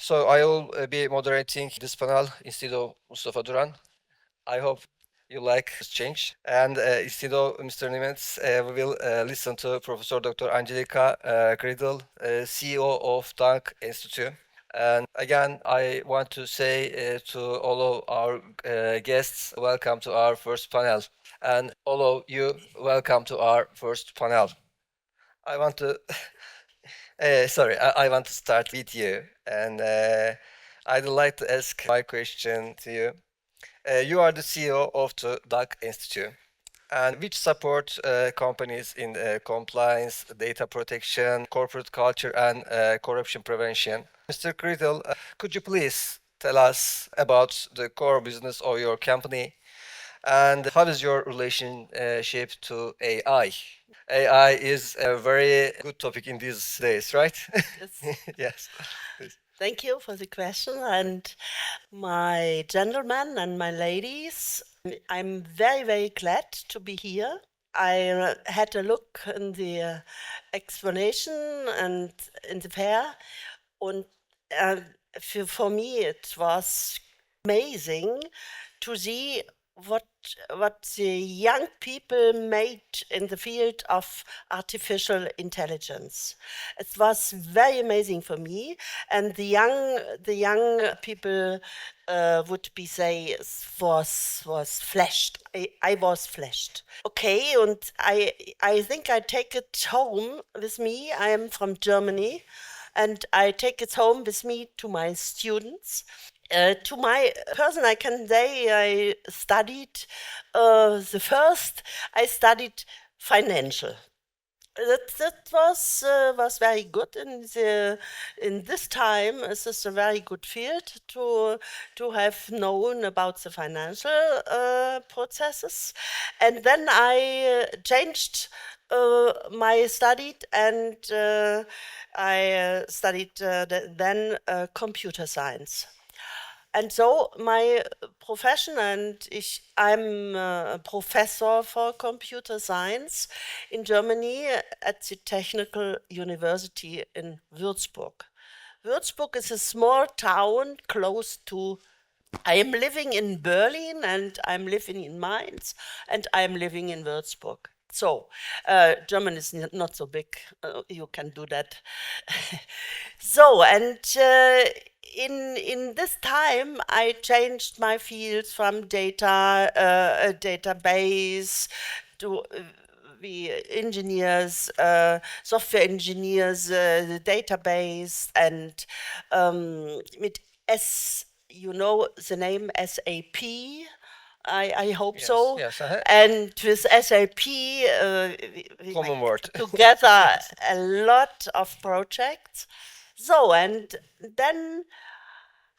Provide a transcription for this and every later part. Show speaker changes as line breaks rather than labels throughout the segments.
So I will be moderating this panel instead of Mustafa Duran. I hope you like this change. And instead of Mr. Niemetz, we will listen to Professor Dr. Angelika Gridl, CEO of Dank Institute. And again, I want to say to all of our guests, welcome to our first panel. And all of you, welcome to our first panel. I want to, I want to start with you. And I'd like to ask my question to you. You are the CEO of the DAC Institute, and which support companies in compliance, data protection, corporate culture, and corruption prevention. Mr. Kritel, could you please tell us about the core business of your company and how is your relationship to AI? AI is a very good topic in these days, right?
Yes.
Yes.
Thank you for the question. And my gentlemen and my ladies, I'm very, very glad to be here. I had a look in the explanation and in the fair, and for me it was amazing to see what the young people made in the field of artificial intelligence. It was very amazing for me, and the young people would be say was flashed. I was flashed. Okay, and I think I take it home with me. I am from Germany, and I take it home with me to my students. To my person, I can say I studied I studied financial. That was very good in this time. This is a very good field to have known about the financial processes, and then I changed my study, and I studied then computer science. And so my profession, I'm a professor for computer science in Germany at the Technical University in Würzburg. Würzburg is a small town close to. I am living in Berlin, and I'm living in Mainz, and I'm living in Würzburg. So, German is not so big. You can do that. So, and in this time, I changed my fields from data, database to we engineers, software engineers, the database, and with you know the name SAP. I hope
Yes,
so.
yes.
And with SAP, we
Common word.
together a lot of projects. So, and then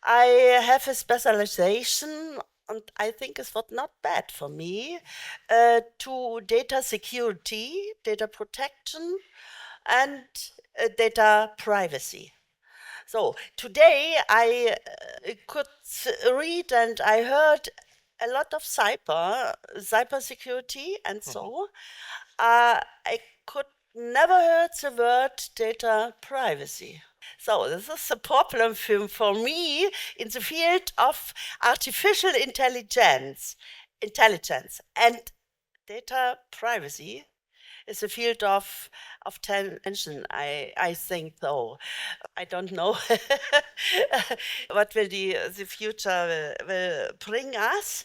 I have a specialization, and I think it's not bad for me, to data security, data protection, and data privacy. So today I could read and I heard a lot of cybersecurity, and so I could never heard the word data privacy. So this is a problem for me in the field of artificial intelligence and data privacy is a field of tension. I think though. I don't know what will the future will bring us.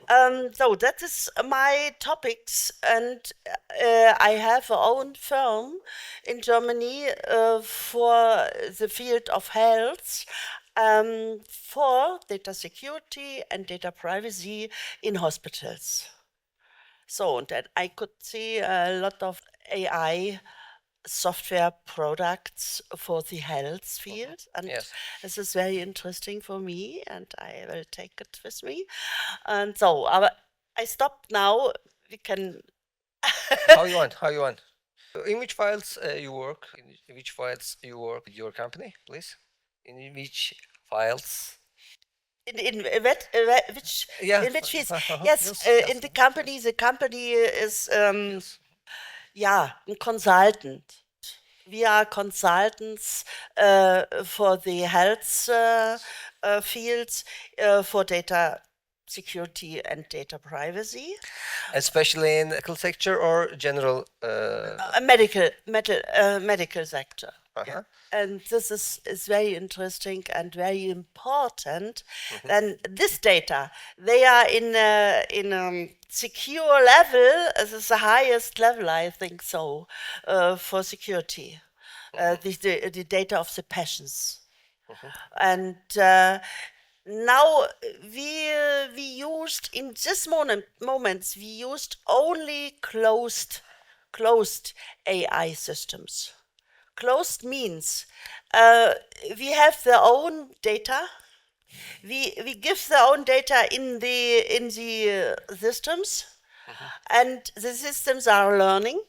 So that is my topics, and I have a own firm in Germany for the field of health. For data security and data privacy in hospitals. So that I could see a lot of AI software products for the health field, and
Yes.
this is very interesting for me, and I will take it with me. And so I stop now. We can.
How you want? How you want? In which files you work? In which files you work with your company, please? In which files?
In which
Yeah.
in which fields?
Yes.
Yes, in the company. The company is
Yes.
yeah, a consultant. we are consultants for the health fields, for data security and data privacy.
Especially in medical sector or general?
Medical sector.
Uh-huh.
And this is very interesting and very important. And this data, they are in a secure level. This is the highest level, I think so, for security. The data of the patients. And now we used in this moments we used only closed AI systems. Closed means we have their own data. We give their own data in the systems, and the systems are learning,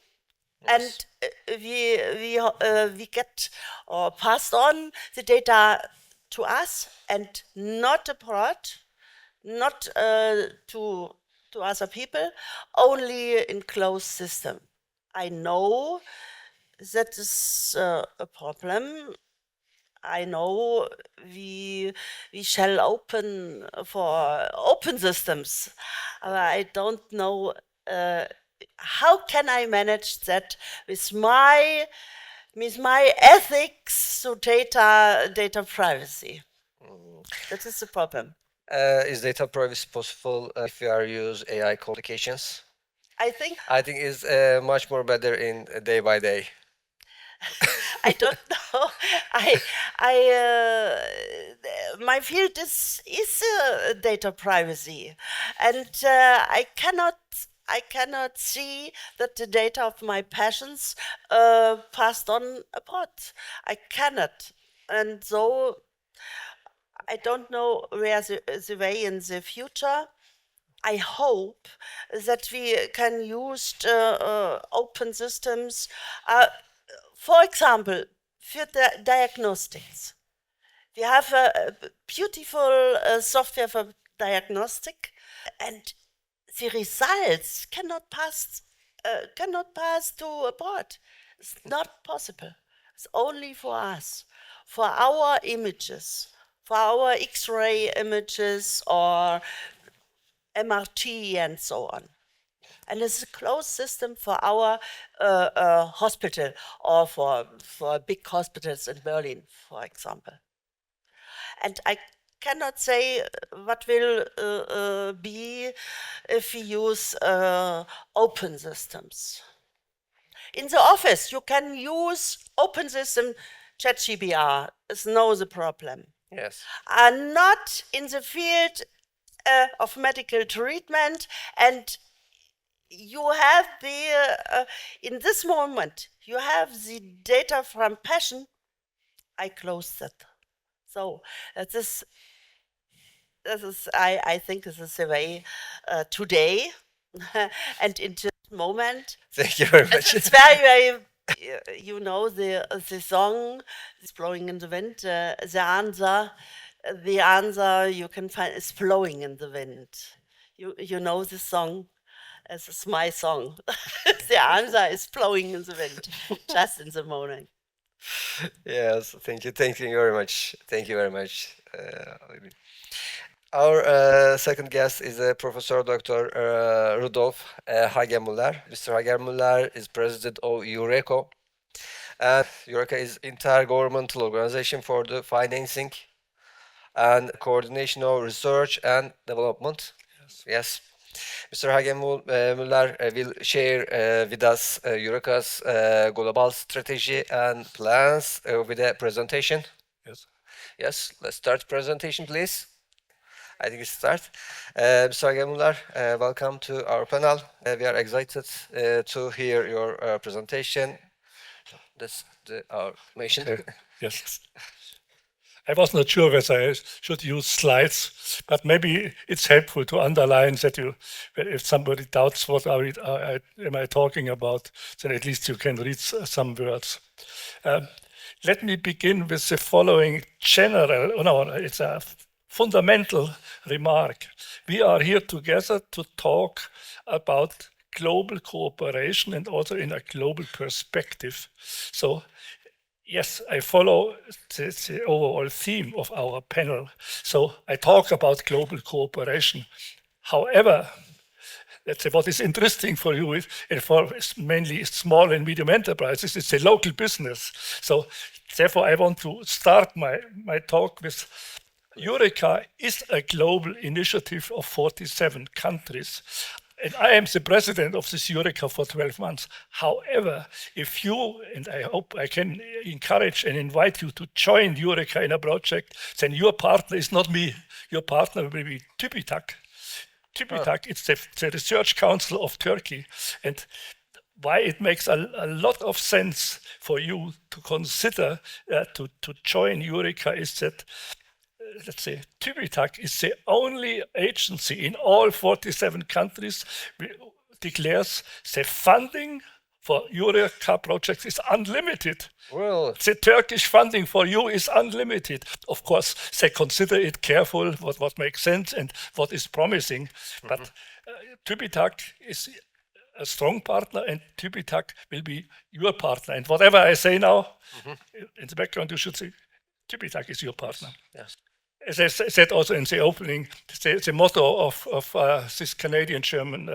and we get or passed on the data to us and not abroad, not to other people, only in closed system. I know that is a problem. I know we shall open for open systems. I don't know how can I manage that with my ethics to data privacy. That is the problem.
Is data privacy possible if we are use AI communications?
I think
is much more better in day by day.
I don't know. My field is data privacy, and I cannot see that the data of my patients passed on abroad. I cannot, and so I don't know where the way in the future. I hope that we can use open systems. For example, for the diagnostics. We have a beautiful software for diagnostic, and the results cannot pass to abroad. It's not possible. It's only for us, for our images, for our X-ray images or MRT and so on. And it's a closed system for our hospital or for big hospitals in Berlin, for example. And I cannot say what will be if we use open systems. In the office, you can use open system ChatGPT. It's no the problem.
Yes.
Not in the field of medical treatment, and you have the in this moment you have the data from passion. I close that. So this is I think this is the way today and in this moment.
Thank you very much.
It's very you know the song is blowing in the wind. The answer you can find is blowing in the wind. You know the song. This is my song. The answer is blowing in the wind, just in the morning.
Yes, thank you very much. Thank you very much. Our second guest is Professor Dr. Rudolf Haggenmüller. Mr. Haggenmüller is president of EUREKA. And EUREKA is intergovernmental organization for the financing and coordination of research and development. Yes. Mr. Haggenmüller will share with us EUREKA's global strategy and plans with a presentation.
Yes.
Yes, let's start presentation, please. I think it's start. Mr. Haggenmüller, welcome to our panel. We are excited to hear your presentation. That's our information.
Yes. I was not sure whether I should use slides, but maybe it's helpful to underline that if somebody doubts what am I talking about, then at least you can read some words. Let me begin with the following it's a fundamental remark. We are here together to talk about global cooperation and also in a global perspective. So yes, I follow the overall theme of our panel. So I talk about global cooperation. However, let's say what is interesting for you is, and for mainly small and medium enterprises, it's a local business. So therefore, I want to start my talk with EUREKA is a global initiative of 47 countries. And I am the president of this EUREKA for 12 months. However, if you, and I hope I can encourage and invite you to join EUREKA in a project, then your partner is not me. Your partner will be TÜYAFED. TÜYAFED, it's the Research Council of Turkey. And why it makes a lot of sense for you to consider to join EUREKA is that let's say, TÜYAFED is the only agency in all 47 countries declares the funding for EUREKA projects is unlimited.
Well,
The Turkish funding for you is unlimited. Of course, they consider it careful, what makes sense and what is promising. But TÜYAFED is a strong partner, and TÜYAFED will be your partner. And whatever I say now, in the background, you should say, TÜYAFED is your partner.
yes.
As I said also in the opening, the motto of this Canadian-German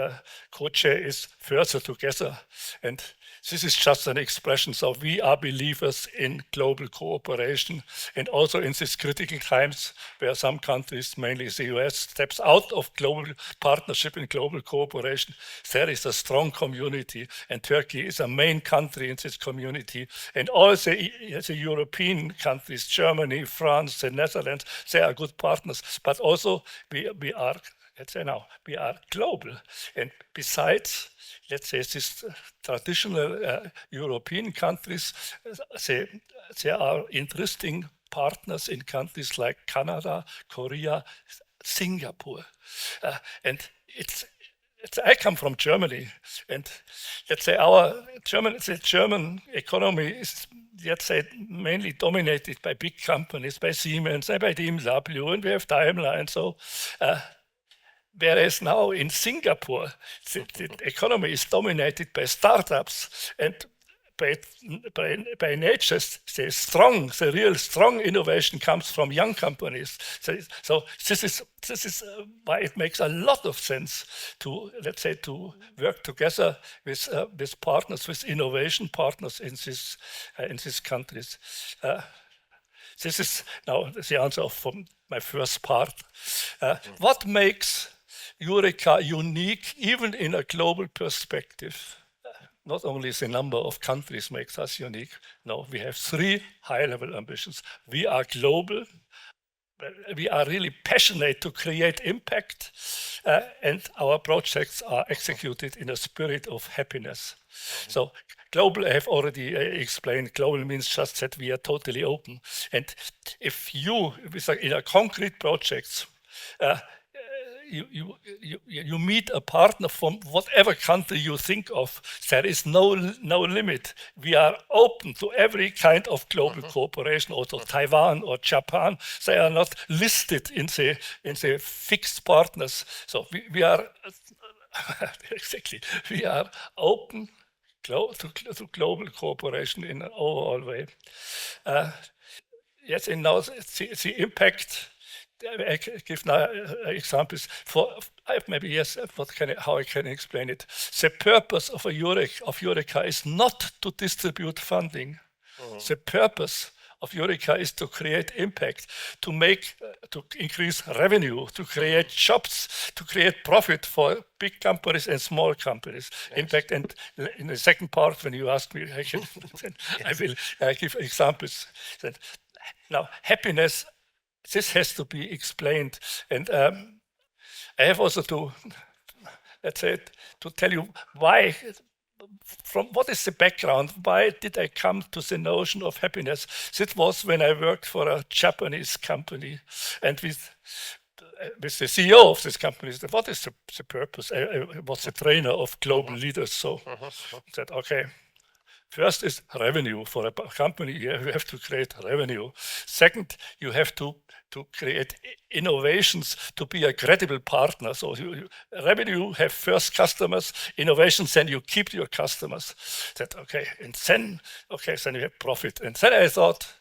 co-chair is further together. And this is just an expression. So we are believers in global cooperation, and also in these critical times where some countries, mainly the US, steps out of global partnership and global cooperation. There is a strong community, and Turkey is a main country in this community. And all the European countries, Germany, France, the Netherlands, they are good partners. But also we are, let's say now, we are global. And besides, let's say, these traditional European countries, there are interesting partners in countries like Canada, Korea, Singapore. And I come from Germany, and let's say the German economy is, let's say, mainly dominated by big companies, by Siemens, and by BMW, and we have Daimler, and so. Whereas now in Singapore, the economy is dominated by startups, and by nature, the real strong innovation comes from young companies. So this is why it makes a lot of sense to, let's say, to work together with partners, with innovation partners in these countries. This is now the answer from my first part. What makes EUREKA unique, even in a global perspective? Not only the number of countries makes us unique. No, we have 3 high-level ambitions. We are global. We are really passionate to create impact, and our projects are executed in a spirit of happiness. So global, I have already explained, global means just that we are totally open. And if you, in a concrete project, you meet a partner from whatever country you think of, there is no limit. We are open to every kind of global cooperation, also Taiwan or Japan. They are not listed in the fixed partners. So we are exactly, we are open to global cooperation in an overall way. Yes, and now the impact. I give now examples for maybe yes. How I can explain it? The purpose of EUREKA is not to distribute funding. The purpose of EUREKA is to create impact, to increase revenue, to create jobs, to create profit for big companies and small companies. Yes. In fact, and in the second part, when you ask me, I will give examples. Now, happiness. This has to be explained, and I have also to, let's say, to tell you why. From what is the background? Why did I come to the notion of happiness? This was when I worked for a Japanese company, and with the CEO of this company, said, "What is the purpose?" I was a trainer of global leaders, so I said, "Okay, First is revenue. For a company, you have to create revenue. Second, you have to create innovations to be a credible partner. So revenue have first customers, innovations, then you keep your customers. That okay, and then you have profit. And then I thought,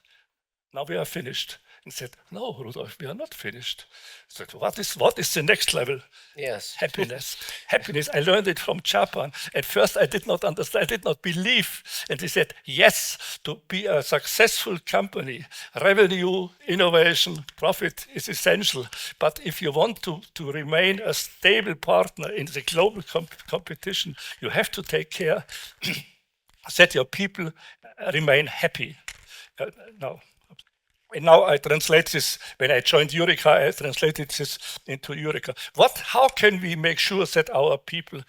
now we are finished. And said, no, Rudolf, we are not finished. I said, what is the next level?
Yes.
Happiness. Happiness. I learned it from Japan. At first, I did not understand, I did not believe. And he said, yes, to be a successful company, revenue, innovation, profit is essential. But if you want to remain a stable partner in the global competition, you have to take care that your people remain happy. And now I translate this, when I joined EUREKA, I translated this into EUREKA. How can we make sure that our people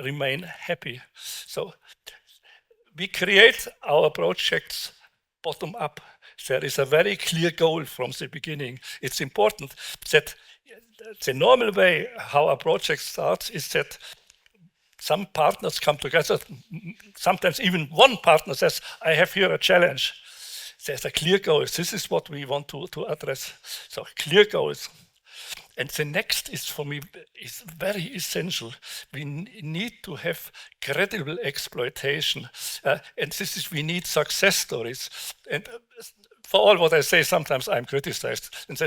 remain happy? So we create our projects bottom up. There is a very clear goal from the beginning. It's important that the normal way how a project starts is that some partners come together, sometimes even one partner says, I have here a challenge. There's a clear goal. This is what we want to address. So clear goals. And the next is, for me, is very essential. We need to have credible exploitation. And this is, we need success stories. And for all what I say, sometimes I'm criticized. And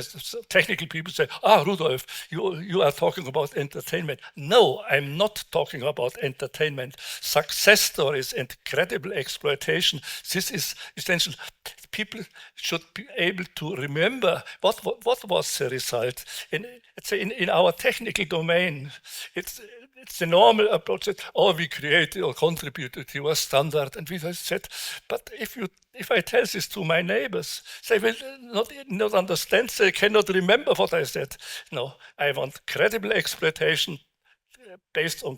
technical people say, Rudolf, you are talking about entertainment. No, I'm not talking about entertainment. Success stories and credible exploitation, this is essential. People should be able to remember what was the result. In our technical domain, it's the normal approach that, we created or contributed to a standard, and we said, but if I tell this to my neighbors, they will not understand, they cannot remember what I said. No, I want credible exploitation based on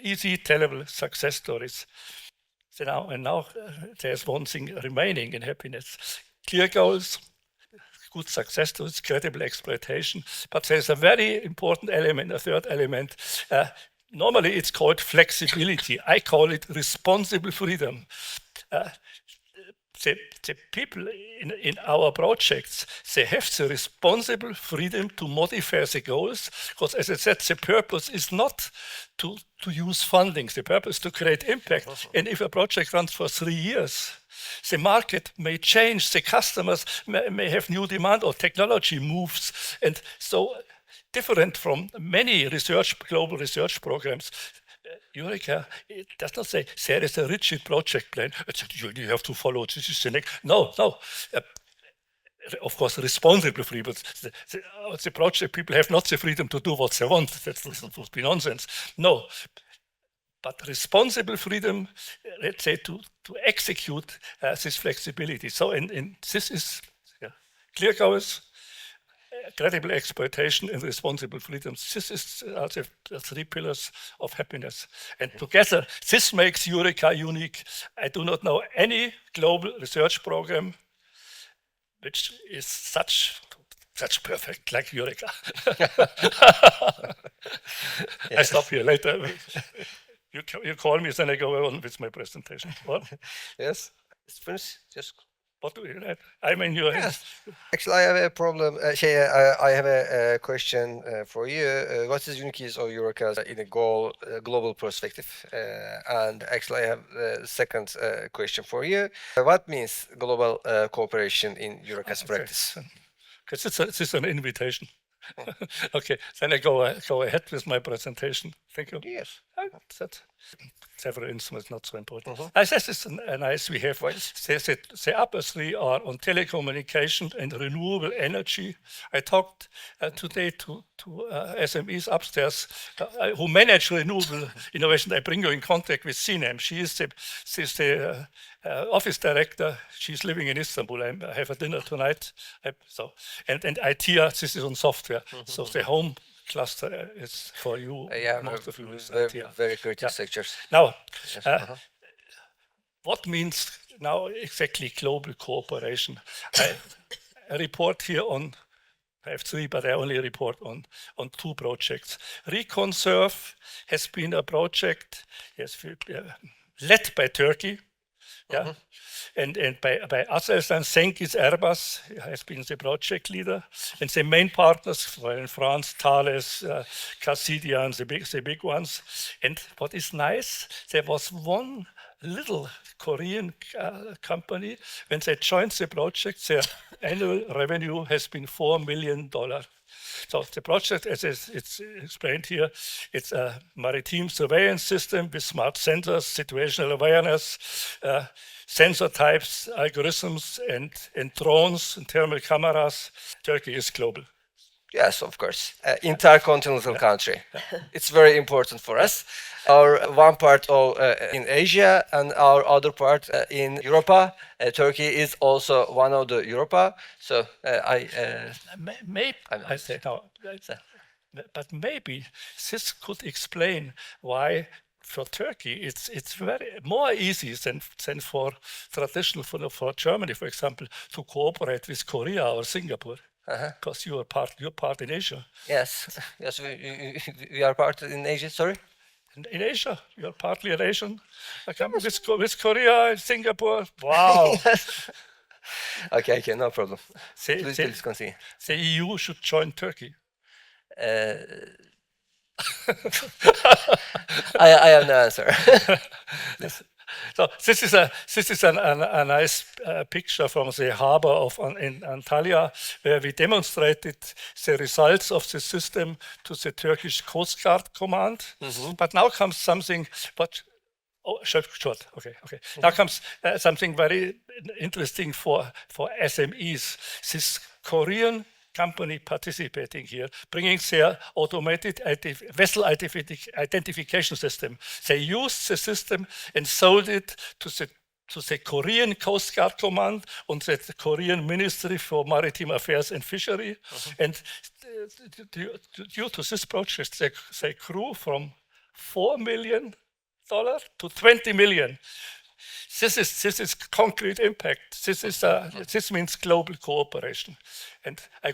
easy, tellable success stories. So now there's one thing remaining in happiness. Clear goals, good success stories, credible exploitation. But there's a very important element, a third element. Normally it's called flexibility. I call it responsible freedom. The people in our projects, they have the responsible freedom to modify the goals, because as I said, the purpose is not to use funding, the purpose is to create impact. And if a project runs for 3 years, the market may change, the customers may have new demand, or technology moves. And so different from many global research programs, EUREKA, it does not say there is a rigid project plan. You have to follow this is the next. No. Of course, responsible free, but the project people have not the freedom to do what they want. That would be nonsense. No, but responsible freedom, let's say, to execute this flexibility. So, in this is clear goals, credible exploitation, and responsible freedom. This is the 3 pillars of happiness. And together, this makes EUREKA unique. I do not know any global research program which is such perfect like EUREKA. I stop here later. You call me, then I go on with my presentation. What?
Yes, it's finished. Just.
What do you have? I'm in your hands.
Actually, I have a problem. I have a question for you. What is unique of EUREKA in a global perspective? And actually, I have a second question for you. What means global cooperation in EUREKA's practice?
Because this is an invitation. Okay, then I go ahead with my presentation. Thank you.
Yes.
That's several instruments, not so important. I said this is nice. We have the upper 3 are on telecommunication and renewable energy. I talked today to SMEs upstairs who manage renewable innovation. I bring you in contact with Sinem. She's the office director. She's living in Istanbul. I have a dinner tonight. And ITEA, this is on software. So the home cluster is for you. Most of you is ITEA.
Very critical sectors.
Now, what means now exactly global cooperation? I report here on, I have 3, but I only report on 2 projects. Reconserve has been a project, yes, led by Turkey. Yeah. And by ourselves and Senkis Airbus has been the project leader. And the main partners were in France, Thales, Cassidian, the big ones. And what is nice, there was one little Korean company. When they joined the project, their annual revenue has been $4 million. So the project, as it's explained here, it's a maritime surveillance system with smart sensors, situational awareness, sensor types, algorithms, and drones and thermal cameras. Turkey is global.
Yes, of course. Intercontinental country. It's very important for us. Our one part in Asia and our other part in Europa. Turkey is also one of the Europa. So
but maybe this could explain why for Turkey it's very more easy than for traditional for Germany, for example, to cooperate with Korea or Singapore. Because you're part in Asia.
Yes, we are part in Asia. Sorry.
In Asia, you're partly an Asian. With Korea, Singapore. Wow.
Yes. Okay, no problem. Please continue.
The EU should join Turkey.
I have no answer.
So this is a nice picture from the harbor in Antalya, where we demonstrated the results of the system to the Turkish Coast Guard Command. But now comes something. Short. Okay. Now comes something very interesting for SMEs. This Korean company participating here, bringing their automated vessel identification system. They used the system and sold it to the Korean Coast Guard Command and the Korean Ministry for Maritime Affairs and Fishery. And due to this project, they grew from $4 million to $20 million. This is concrete impact. This means global cooperation. And I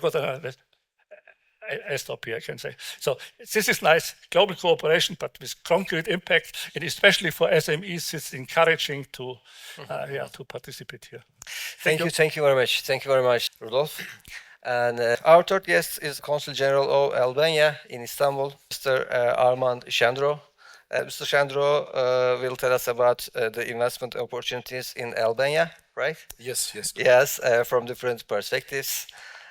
stop here, I can say. So this is nice, global cooperation, but with concrete impact, and especially for SMEs, it's encouraging to participate here.
Thank you very much, Rudolf. And our third guest is Consul General of Albania in Istanbul, Mr. Armand SHANDRO. Mr. SHANDRO will tell us about the investment opportunities in Albania, right?
Yes.
Yes, from different perspectives.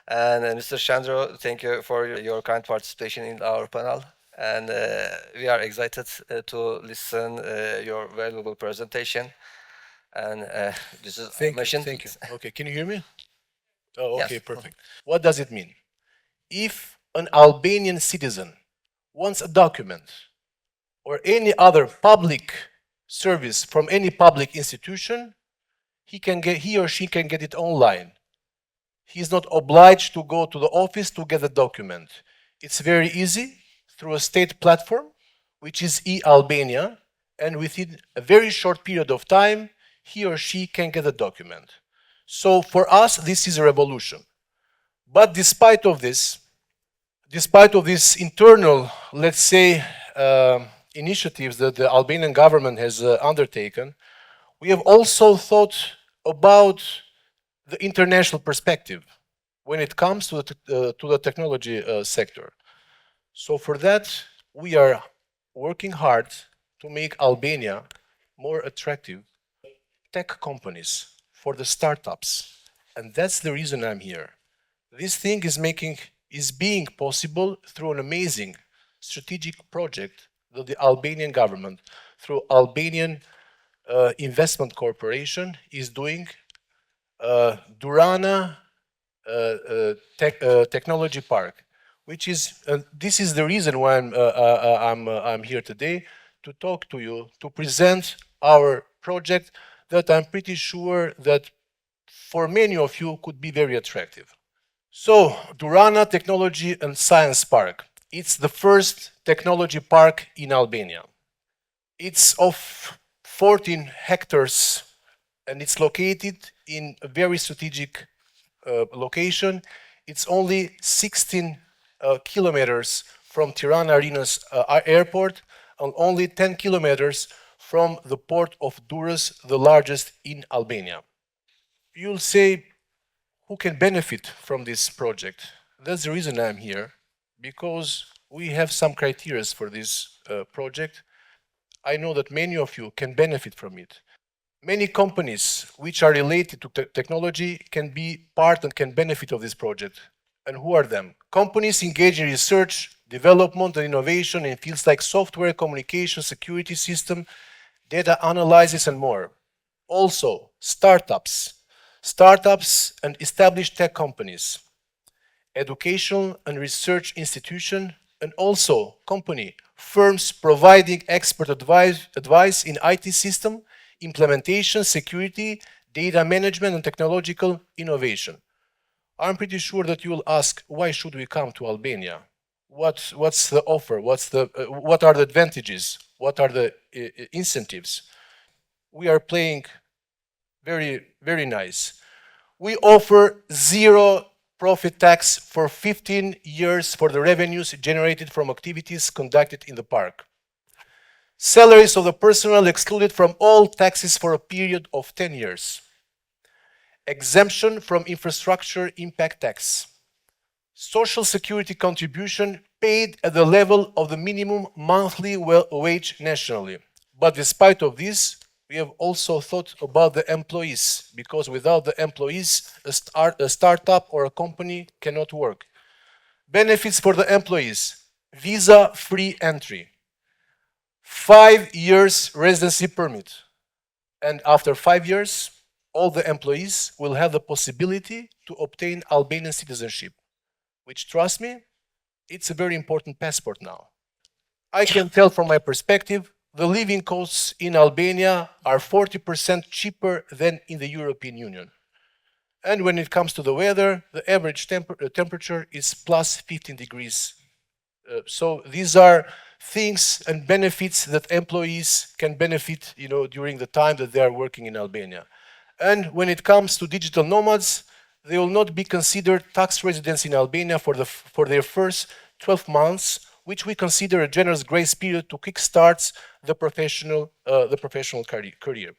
And Mr. SHANDRO, thank you for your kind participation in our panel. And we are excited to listen your valuable presentation. And this is
Thank you. Okay, can you hear me? Oh, okay,
yes.
Perfect. What does it mean? If an Albanian citizen wants a document or any other public service from any public institution, he or she can get it online. He is not obliged to go to the office to get the document. It's very easy through a state platform, which is e-Albania, and within a very short period of time, he or she can get a document. So for us, this is a revolution. But despite of this internal, let's say, initiatives that the Albanian government has undertaken, we have also thought about the international perspective when it comes to the technology sector. So for that, we are working hard to make Albania more attractive tech companies for the startups. And that's the reason I'm here. This thing is being possible through an amazing strategic project that the Albanian government, through Albanian Investment Corporation, is doing. Duran Technology Park, which is this is the reason why I'm here today to talk to you, to present our project that I'm pretty sure that for many of you could be very attractive. So, Duran Technology and Science Park. It's the first technology park in Albania. It's of 14 hectares and it's located in a very strategic location. It's only 16 kilometers from Tirana Arena's airport and only 10 kilometers from the port of Durrës, the largest in Albania. You'll say, who can benefit from this project? That's the reason I'm here, because we have some criteria for this project. I know that many of you can benefit from it. Many companies which are related to technology can be part and can benefit of this project. And who are them? Companies engaged in research, development and innovation in fields like software, communication, security system, data analysis and more. Also, startups and established tech companies, educational and research institution, and also firms providing expert advice in IT system, implementation, security, data management, and technological innovation. I'm pretty sure that you will ask, why should we come to Albania? What's the offer? What are the advantages? What are the incentives? We are playing very, very nice. We offer zero profit tax for 15 years for the revenues generated from activities conducted in the park. Salaries of the personnel excluded from all taxes for a period of 10 years. Exemption from infrastructure impact tax. Social security contribution paid at the level of the minimum monthly wage nationally. But despite of this, we have also thought about the employees, because without the employees, a startup or a company cannot work. Benefits for the employees: visa-free entry, 5 years residency permit, and after 5 years, all the employees will have the possibility to obtain Albanian citizenship, which, trust me, it's a very important passport now. I can tell from my perspective, the living costs in Albania are 40% cheaper than in the European Union. And when it comes to the weather, the average temperature is plus 15 degrees. So these are things and benefits that employees can benefit, during the time that they are working in Albania. And when it comes to digital nomads, they will not be considered tax residents in Albania for their first 12 months, which we consider a generous grace period to kickstart the professional career.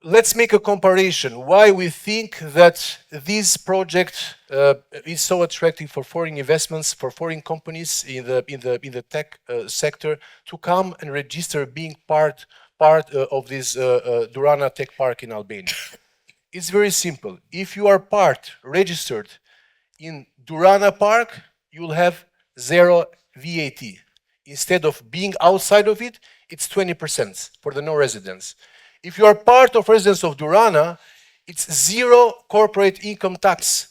Let's make a comparison. Why we think that this project is so attractive for foreign investments, for foreign companies in the tech sector to come and register being part of this Durana Tech Park in Albania. It's very simple. If you are registered in Durana Park, you will have zero VAT. Instead of being outside of it, it's 20% for the non-residents. If you are part of residents of Durana, it's zero corporate income tax.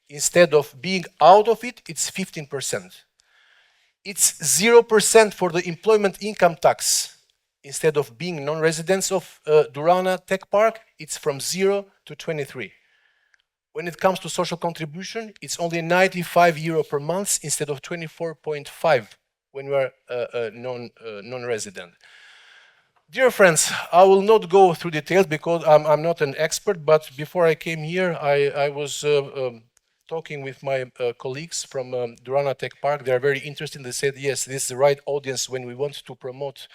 Instead of being out of it, it's 15%. It's 0% for the employment income tax. Instead of being non-residents of Durana Tech Park, it's from 0 to 23. When it comes to social contribution, it's only €95 per month instead of 24.5 when you are non-resident. Dear friends, I will not go through details because I'm not an expert, but before I came here, I was talking with my colleagues from Durana Tech Park. They are very interested. They said, yes, this is the right audience when we want to promote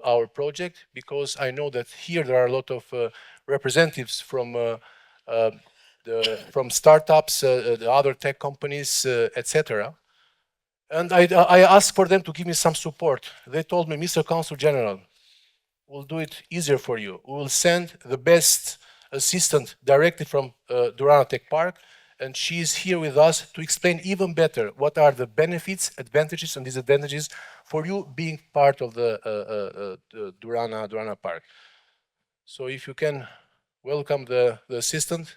our project, because I know that here there are a lot of representatives from startups, the other tech companies, etc. And I asked for them to give me some support. They told me, Mr. Consul General, we'll do it easier for you. We will send the best assistant directly from Durana Tech Park, and she is here with us to explain even better what are the benefits, advantages, and disadvantages for you being part of the Durana Park. So if you can welcome the assistant.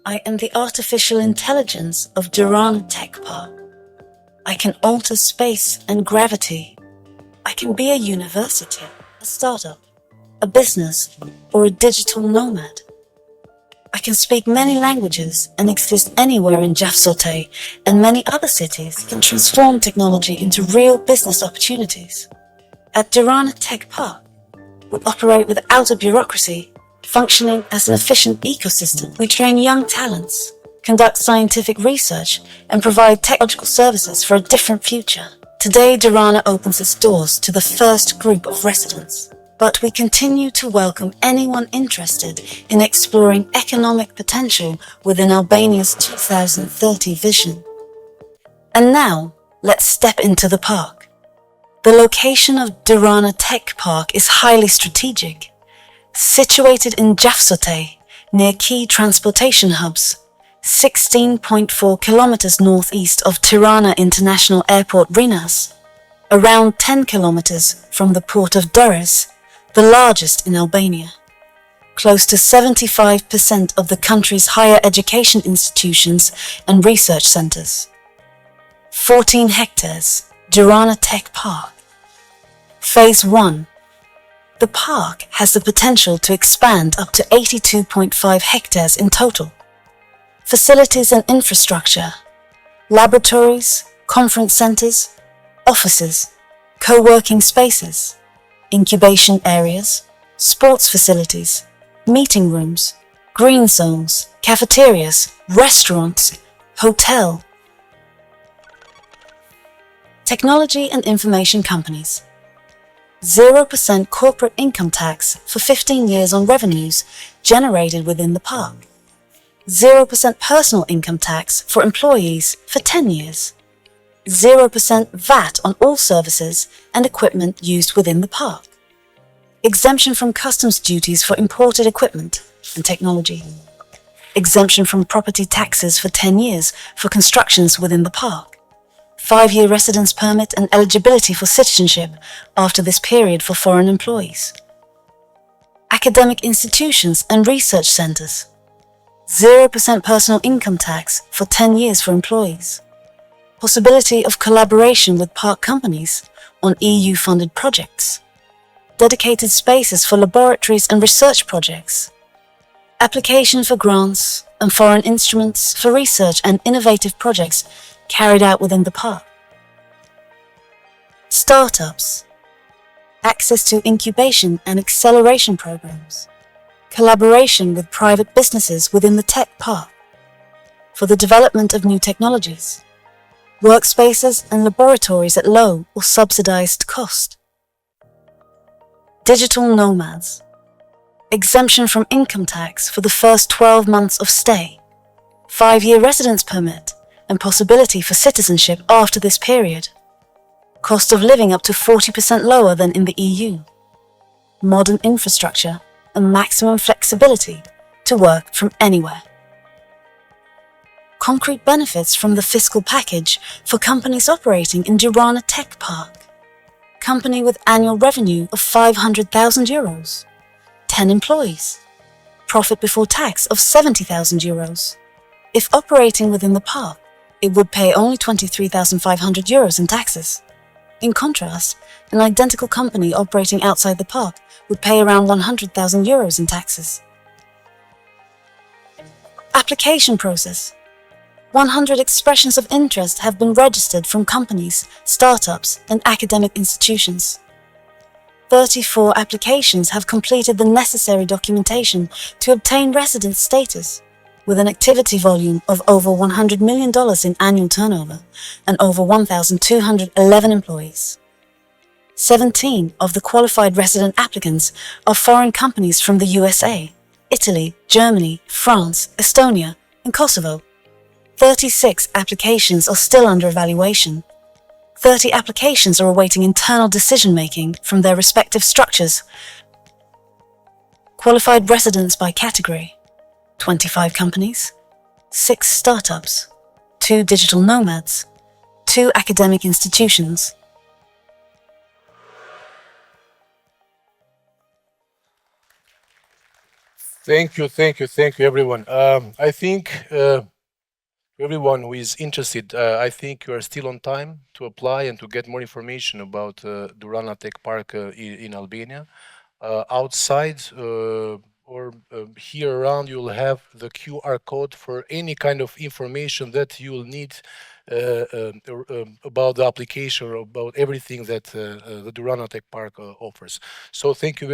I am the artificial intelligence of Duran Tech Park. I can alter space and gravity. I can be a university, a startup, a business, or a digital nomad. I can speak many languages and exist anywhere in Jafsote, and many other cities can transform technology into real business opportunities. At Duran Tech Park, we operate without a bureaucracy, functioning as an efficient ecosystem. We train young talents, conduct scientific research, and provide technological services for a different future. Today, Duran opens its doors to the first group of residents, but we continue to welcome anyone interested in exploring economic potential within Albania's 2030 vision. And now, let's step into the park. The location of Duran Tech Park is highly strategic. Situated in Jafsote, near key transportation hubs, 16.4 kilometers northeast of Tirana International Airport Rinas, around 10 kilometers from the port of Durrës, the largest in Albania. Close to 75% of the country's higher education institutions and research centers. 14 hectares, Duran Tech Park. Phase 1. The park has the potential to expand up to 82.5 hectares in total. Facilities and infrastructure, laboratories, conference centers, offices, co-working spaces, incubation areas, sports facilities, meeting rooms, green zones, cafeterias, restaurants, hotel. Technology and information companies. 0% corporate income tax for 15 years on revenues generated within the park. 0% personal income tax for employees for 10 years. 0% VAT on all services and equipment used within the park. Exemption from customs duties for imported equipment and technology. Exemption from property taxes for 10 years for constructions within the park. 5-year residence permit and eligibility for citizenship after this period for foreign employees. Academic institutions and research centers. 0% personal income tax for 10 years for employees. Possibility of collaboration with park companies on EU-funded projects. Dedicated spaces for laboratories and research projects. Application for grants and foreign instruments for research and innovative projects carried out within the park. Startups. Access to incubation and acceleration programs. Collaboration with private businesses within the tech park for the development of new technologies. Workspaces and laboratories at low or subsidized cost. Digital nomads. Exemption from income tax for the first 12 months of stay. 5-year residence permit and possibility for citizenship after this period. Cost of living up to 40% lower than in the EU. Modern infrastructure and maximum flexibility to work from anywhere. Concrete benefits from the fiscal package for companies operating in Duran Tech Park. Company with annual revenue of 500,000 euros. 10 employees. Profit before tax of 70,000 euros. If operating within the park, it would pay only 23,500 euros in taxes. In contrast, an identical company operating outside the park would pay around 100,000 euros in taxes. Application process. 100 expressions of interest have been registered from companies, startups, and academic institutions. 34 applications have completed the necessary documentation to obtain resident status, with an activity volume of over $100 million in annual turnover and over 1,211 employees. 17 of the qualified resident applicants are foreign companies from the USA, Italy, Germany, France, Estonia, and Kosovo. 36 applications are still under evaluation. 30 applications are awaiting internal decision-making from their respective structures. Qualified residents by category: 25 companies, 6 startups, 2 digital nomads, 2 academic institutions.
Thank you, everyone. I think everyone who is interested, I think you are still on time to apply and to get more information about Duran Tech Park in Albania. Outside or here around, you'll have the QR code for any kind of information that you will need about the application or about everything that the Duran Tech Park offers. So thank you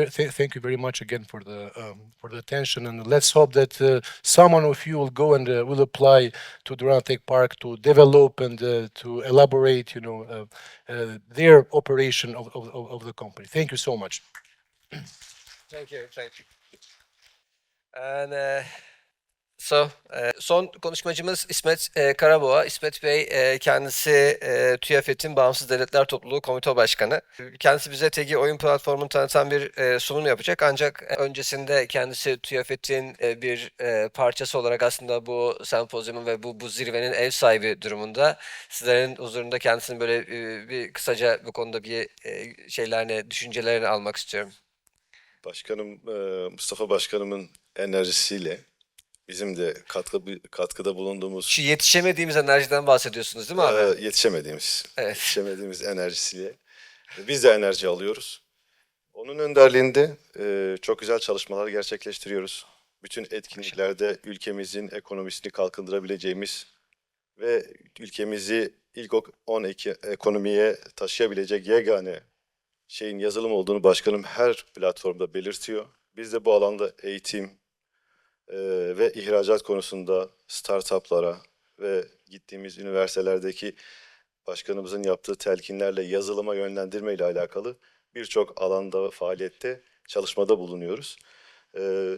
very much again for the attention, and let's hope that someone of you will go and will apply to Duran Tech Park to develop and to elaborate, their operation of the company. Thank you so much.
Thank you. And son konuşmacımız İsmet Karaboğa. İsmet Bey kendisi TÜYAFED'in Bağımsız Devletler Topluluğu Komite Başkanı. Kendisi bize Thagy oyun platformunu tanıtan bir sunum yapacak. Ancak öncesinde kendisi TÜYAFED'in bir parçası olarak aslında bu sempozyumun ve bu zirvenin ev sahibi durumunda. Sizlerin huzurunda kendisinin böyle bir kısaca bu konuda bir düşüncelerini almak istiyorum.
Başkanım, Mustafa Başkanımın enerjisiyle bizim de katkıda bulunduğumuz...
Şu yetişemediğimiz enerjiden bahsediyorsunuz değil mi abi?
Yetişemediğimiz enerjisiyle. Biz de enerji alıyoruz. Onun önderliğinde çok güzel çalışmalar gerçekleştiriyoruz. Bütün etkinliklerde ülkemizin ekonomisini kalkındırabileceğimiz ve ülkemizi ilk 10 ekonomiye taşıyabilecek yegane şeyin yazılım olduğunu başkanım her platformda belirtiyor. Biz de bu alanda eğitim ve ihracat konusunda startuplara ve gittiğimiz üniversitelerdeki başkanımızın yaptığı telkinlerle yazılıma yönlendirme ile alakalı birçok alanda faaliyette çalışmada bulunuyoruz.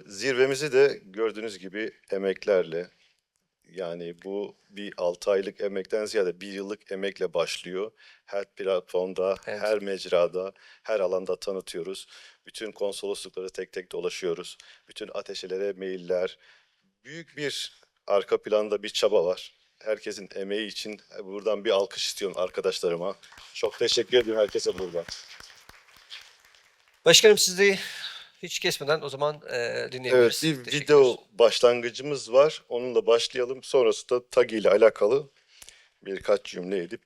Zirvemizi de gördüğünüz gibi emeklerle, yani bu bir 6 aylık emekten ziyade 1 yıllık emekle başlıyor. Her platformda, her mecrada, her alanda tanıtıyoruz. Bütün konsoloslukları tek tek dolaşıyoruz. Bütün ateşelere mailler. Büyük bir arka planda bir çaba var. Herkesin emeği için buradan bir alkış istiyorum arkadaşlarıma. Çok teşekkür ediyorum herkese buradan.
Başkanım sizi hiç kesmeden o zaman dinleyebiliriz.
Evet, bir video başlangıcımız var. Onunla başlayalım. Sonrasında Thagy ile alakalı birkaç cümle edip...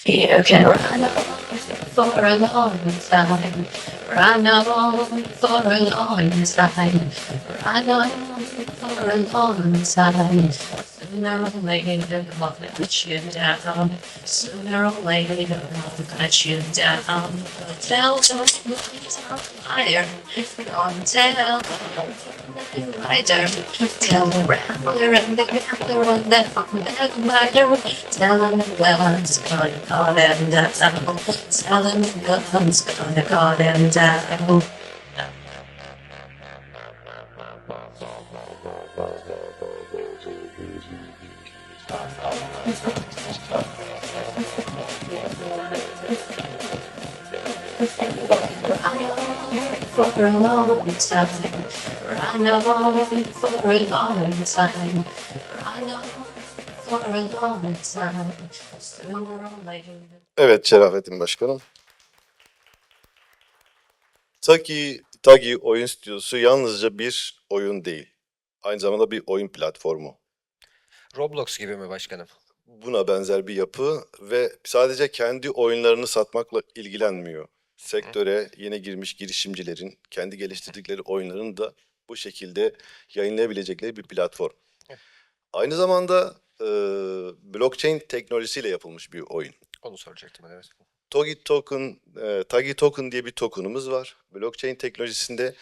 You can run for a long time, run on for a long time, run on for a long time. Sooner or later, I'll cut you down. Sooner or later, I'll cut you down. Tell just fire, don't tell the writer. Tell the rambler and the gambler and the backbiter. Tell them the guns gonna call them down. Tell them the guns gonna call them down. for a long time. I know for a long time. I know for a long time. Sooner or later.
Evet Şerafettin Başkanım. Thagy oyun stüdyosu yalnızca bir oyun değil. Aynı zamanda bir oyun platformu.
Roblox gibi mi başkanım?
Buna benzer bir yapı ve sadece kendi oyunlarını satmakla ilgilenmiyor. Sektöre yeni girmiş girişimcilerin kendi geliştirdikleri oyunlarını da bu şekilde yayınlayabilecekleri bir platform. Aynı zamanda blockchain teknolojisiyle yapılmış bir oyun.
Onu soracaktım, evet.
Thagy Token diye bir token'ımız var. Blockchain teknolojisinde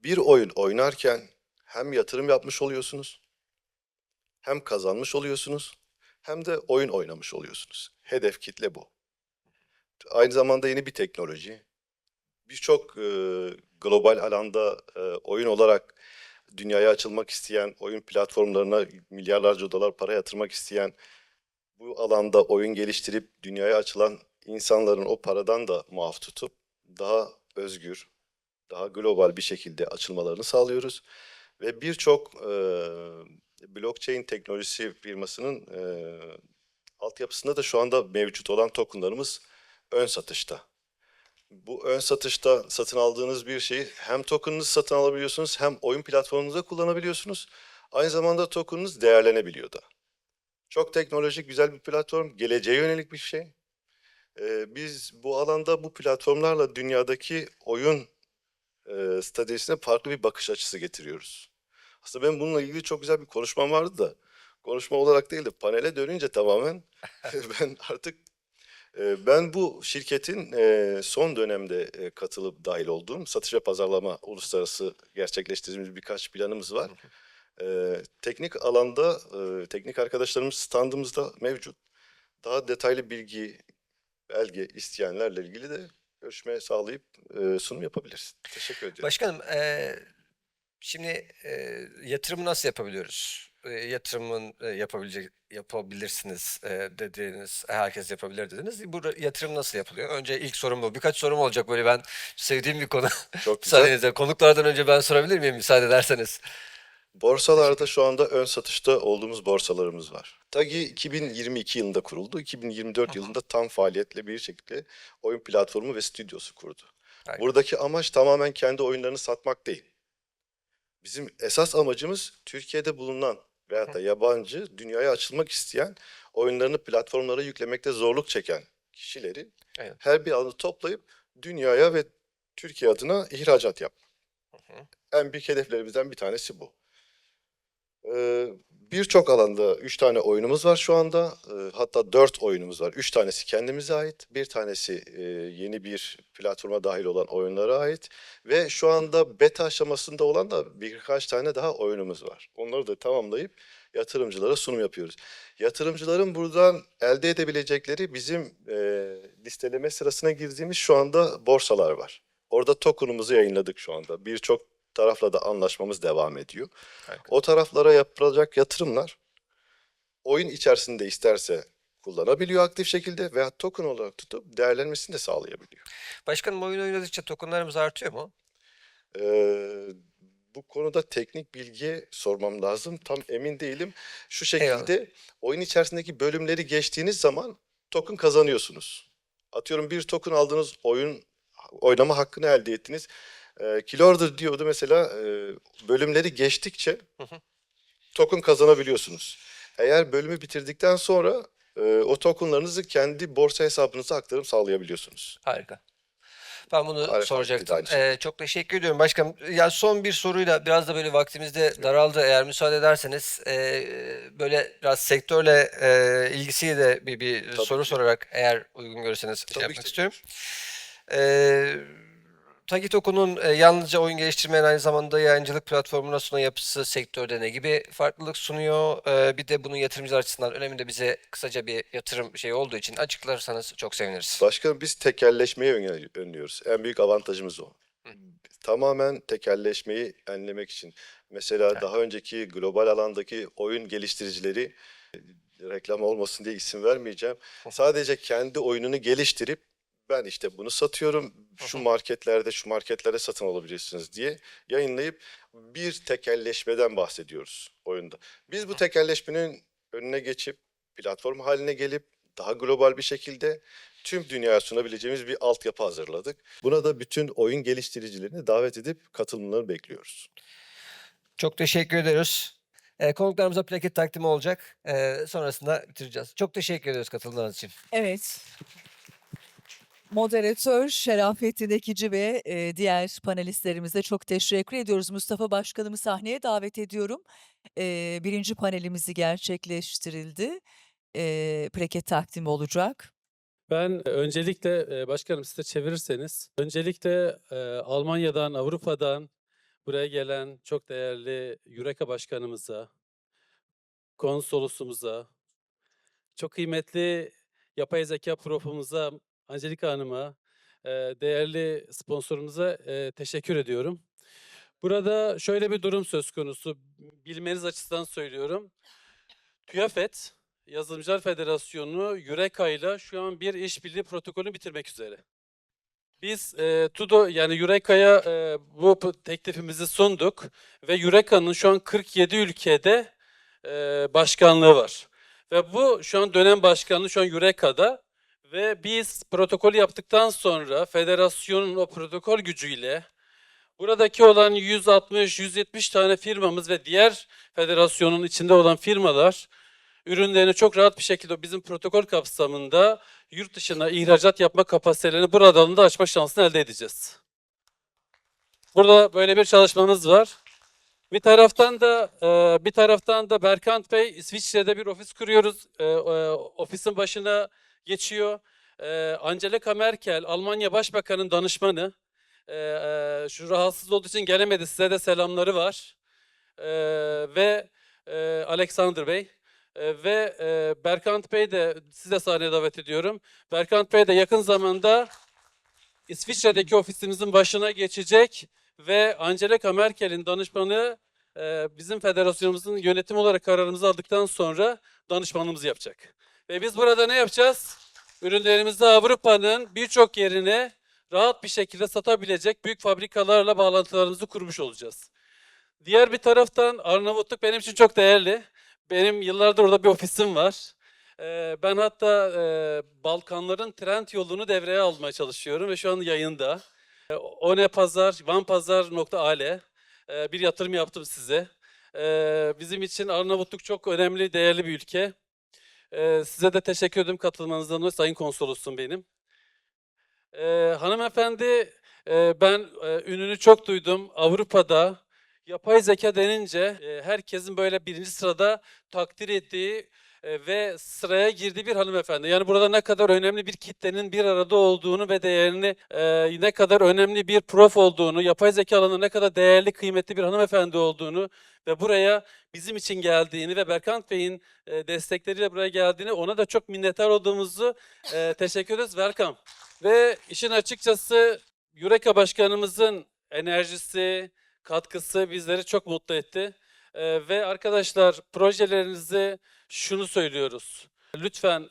bir oyun oynarken hem yatırım yapmış oluyorsunuz, hem kazanmış oluyorsunuz, hem de oyun oynamış oluyorsunuz. Hedef kitle bu. Aynı zamanda yeni bir teknoloji. Birçok global alanda oyun olarak dünyaya açılmak isteyen, oyun platformlarına milyarlarca dolar para yatırmak isteyen, bu alanda oyun geliştirip dünyaya açılan insanların o paradan da muaf tutup daha özgür, daha global bir şekilde açılmalarını sağlıyoruz. Ve birçok blockchain teknolojisi firmasının altyapısında da şu anda mevcut olan tokenlarımız ön satışta. Bu ön satışta satın aldığınız bir şeyi hem token'ınızı satın alabiliyorsunuz hem oyun platformunuzda kullanabiliyorsunuz. Aynı zamanda token'ınız değerlenebiliyor da. Çok teknolojik, güzel bir platform, geleceğe yönelik bir şey. Biz bu alanda bu platformlarla dünyadaki oyun stratejisine farklı bir bakış açısı getiriyoruz. Aslında benim bununla ilgili çok güzel bir konuşmam vardı da, konuşma olarak değil de panele dönünce tamamen ben artık ben bu şirketin son dönemde katılıp dahil olduğum satış ve pazarlama uluslararası gerçekleştirdiğimiz birkaç planımız var. Teknik alanda teknik arkadaşlarımız standımızda mevcut. Daha detaylı bilgi, belge isteyenlerle ilgili de görüşme sağlayıp sunum yapabiliriz. Teşekkür ediyorum.
Başkanım, şimdi yatırımı nasıl yapabiliyoruz? Yatırımın yapabilirsiniz dediğiniz, herkes yapabilir dediniz. Bu yatırım nasıl yapılıyor? Önce ilk sorum bu. Birkaç sorum olacak, böyle ben sevdiğim bir konu.
Çok güzel.
Müsaadenizle. Konuklardan önce ben sorabilir miyim, müsaade ederseniz?
Borsalarda şu anda ön satışta olduğumuz borsalarımız var. Thagy 2022 yılında kuruldu. 2024 yılında tam faaliyetle bir şekilde oyun platformu ve stüdyosu kurdu.
Harika.
Buradaki amaç tamamen kendi oyunlarını satmak değil. Bizim esas amacımız Türkiye'de bulunan veyahut da yabancı, dünyaya açılmak isteyen, oyunlarını platformlara yüklemekte zorluk çeken kişileri
Evet.
her bir alanda toplayıp dünyaya ve Türkiye adına ihracat yapmak. En büyük hedeflerimizden bir tanesi bu. Birçok alanda 3 tane oyunumuz var şu anda. Hatta 4 oyunumuz var. 3 tanesi kendimize ait. Bir tanesi yeni bir platforma dahil olan oyunlara ait. Ve şu anda beta aşamasında olan da birkaç tane daha oyunumuz var. Onları da tamamlayıp yatırımcılara sunum yapıyoruz. Yatırımcıların buradan elde edebilecekleri bizim listeleme sırasına girdiğimiz şu anda borsalar var. Orada token'umuzu yayınladık şu anda. Birçok tarafla da anlaşmamız devam ediyor.
Harika.
O taraflara yapılacak yatırımlar oyun içerisinde isterse kullanabiliyor aktif şekilde veya token olarak tutup değerlenmesini de sağlayabiliyor.
Başkanım, oyun oynadıkça tokenlarımız artıyor mu?
Bu konuda teknik bilgi sormam lazım. Tam emin değilim. Şu şekilde oyun içerisindeki bölümleri geçtiğiniz zaman token kazanıyorsunuz. Atıyorum bir token aldınız, oynama hakkını elde ettiniz. Keylorder diyordu mesela, bölümleri geçtikçe token kazanabiliyorsunuz. Eğer bölümü bitirdikten sonra o tokenlarınızı kendi borsa hesabınıza aktarım sağlayabiliyorsunuz.
Harika. Ben bunu
Harika,
soracaktım.
bir de aynı
Çok teşekkür ediyorum başkanım. Ya son bir soruyla, biraz da böyle vaktimiz de daraldı, eğer müsaade ederseniz böyle biraz sektörle ilgisiyle de bir
Tabii
soru
ki.
sorarak, eğer uygun görürseniz
Tabii
yapmak
ki.
istiyorum. Thagy Token'un yalnızca oyun geliştirmeyen, aynı zamanda yayıncılık platformuna sunan yapısı sektörde ne gibi farklılık sunuyor? Bir de bunun yatırımcılar açısından öneminde, bize kısaca bir yatırım şeyi olduğu için açıklarsanız çok seviniriz.
Başkanım, biz tekelleşmeyi önlüyoruz. En büyük avantajımız o. Tamamen tekelleşmeyi önlemek için. Mesela daha önceki global alandaki oyun geliştiricileri, reklam olmasın diye isim vermeyeceğim, sadece kendi oyununu geliştirip ben işte bunu satıyorum, şu marketlerde, şu marketlerde satın alabilirsiniz diye yayınlayıp bir tekelleşmeden bahsediyoruz oyunda. Biz bu tekelleşmenin önüne geçip, platform haline gelip, daha global bir şekilde tüm dünyaya sunabileceğimiz bir altyapı hazırladık. Buna da bütün oyun geliştiricilerini davet edip katılımlarını bekliyoruz.
Çok teşekkür ediyoruz. Konuklarımıza plaket takdimi olacak. Sonrasında bitireceğiz. Çok teşekkür ediyoruz katılımlarınız için.
Evet. Moderatör Şerafettin Ekici ve diğer panelistlerimize çok teşekkür ediyoruz. Mustafa Başkanımı sahneye davet ediyorum. Birinci panelimizi gerçekleştirildi. Plaket takdimi olacak.
Ben öncelikle başkanım siz de çevirirseniz, öncelikle Almanya'dan, Avrupa'dan buraya gelen çok değerli EUREKA başkanımıza, konsolosumuza, çok kıymetli yapay zeka profumuza, Angelika Hanım'a, değerli sponsorumuza teşekkür ediyorum. Burada şöyle bir durum söz konusu, bilmeniz açısından söylüyorum. TÜYAFED, Yazılımcılar Federasyonu, EUREKA ile şu an bir işbirliği protokolünü bitirmek üzere. Biz yani EUREKA'ya bu teklifimizi sunduk ve EUREKA'nın şu an 47 ülkede başkanlığı var. Ve bu şu an dönem başkanlığı şu an EUREKA'da ve biz protokolü yaptıktan sonra federasyonun o protokol gücüyle buradaki olan 160-170 tane firmamız ve diğer federasyonun içinde olan firmalar ürünlerini çok rahat bir şekilde bizim protokol kapsamında yurt dışına ihracat yapma kapasitelerini buradan da açma şansını elde edeceğiz. Burada böyle bir çalışmamız var. Bir taraftan da Berkant Bey İsviçre'de bir ofis kuruyoruz. Ofisin başına geçiyor. Angelika Merkel, Almanya Başbakanı'nın danışmanı. Şu rahatsız olduğu için gelemedi. Size de selamları var. Ve Alexander Bey. Ve Berkant Bey de size sahneye davet ediyorum. Berkant Bey de yakın zamanda İsviçre'deki ofisimizin başına geçecek ve Angelika Merkel'in danışmanı bizim federasyonumuzun yönetim olarak kararımızı aldıktan sonra danışmanlığımızı yapacak. Ve biz burada ne yapacağız? Ürünlerimizi Avrupa'nın birçok yerine rahat bir şekilde satabilecek büyük fabrikalarla bağlantılarımızı kurmuş olacağız. Diğer bir taraftan Arnavutluk benim için çok değerli. Benim yıllardır orada bir ofisim var. Ben hatta Balkanların trend yolunu devreye almaya çalışıyorum ve şu an yayında. onepazar.vanpazar.al bir yatırım yaptım size. Bizim için Arnavutluk çok önemli, değerli bir ülke. Size de teşekkür ederim katılmanızdan dolayı. Sayın Konsolosum benim. Hanımefendi, ben ününü çok duydum. Avrupa'da yapay zeka denince herkesin böyle birinci sırada takdir ettiği ve sıraya girdiği bir hanımefendi. Yani burada ne kadar önemli bir kitlenin bir arada olduğunu ve değerini, ne kadar önemli bir prof olduğunu, yapay zeka alanında ne kadar değerli, kıymetli bir hanımefendi olduğunu ve buraya bizim için geldiğini ve Berkant Bey'in destekleriyle buraya geldiğini, ona da çok minnettar olduğumuzu teşekkür ederiz. Welcome. Ve işin açıkçası EUREKA Başkanımızın enerjisi, katkısı bizleri çok mutlu etti. Ve arkadaşlar projelerinizi şunu söylüyoruz. Lütfen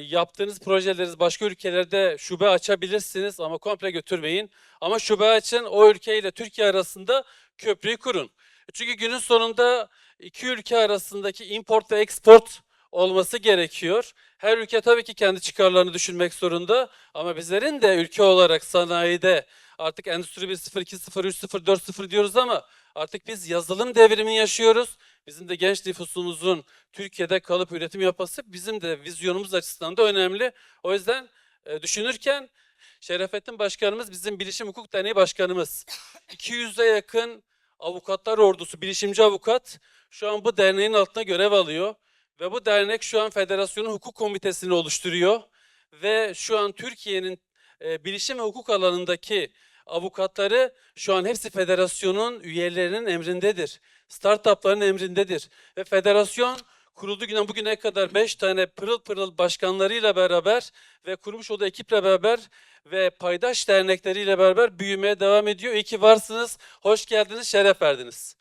yaptığınız projelerinizi başka ülkelerde şube açabilirsiniz ama komple götürmeyin. Ama şube açın, o ülkeyle Türkiye arasında köprüyü kurun. Çünkü günün sonunda iki ülke arasındaki import ve export olması gerekiyor. Her ülke tabii ki kendi çıkarlarını düşünmek zorunda ama bizlerin de ülke olarak sanayide artık Endüstri 1.0, 2.0, 3.0, 4.0 diyoruz ama artık biz yazılım devrimini yaşıyoruz. Bizim de genç nüfusumuzun Türkiye'de kalıp üretim yapması bizim de vizyonumuz açısından da önemli. O yüzden düşünürken Şerafettin Başkanımız bizim Bilişim Hukuk Derneği Başkanımız. 200'e yakın avukatlar ordusu, bilişimci avukat şu an bu derneğin altına görev alıyor. Ve bu dernek şu an Federasyonun Hukuk Komitesi'ni oluşturuyor. Ve şu an Türkiye'nin bilişim ve hukuk alanındaki avukatları şu an hepsi federasyonun üyelerinin emrindedir. Startupların emrindedir. Ve federasyon kurulduğu günden bugüne kadar 5 tane pırıl pırıl başkanlarıyla beraber ve kurmuş olduğu ekiple beraber ve paydaş dernekleriyle beraber büyümeye devam ediyor. İyi ki varsınız, hoş geldiniz, şeref verdiniz.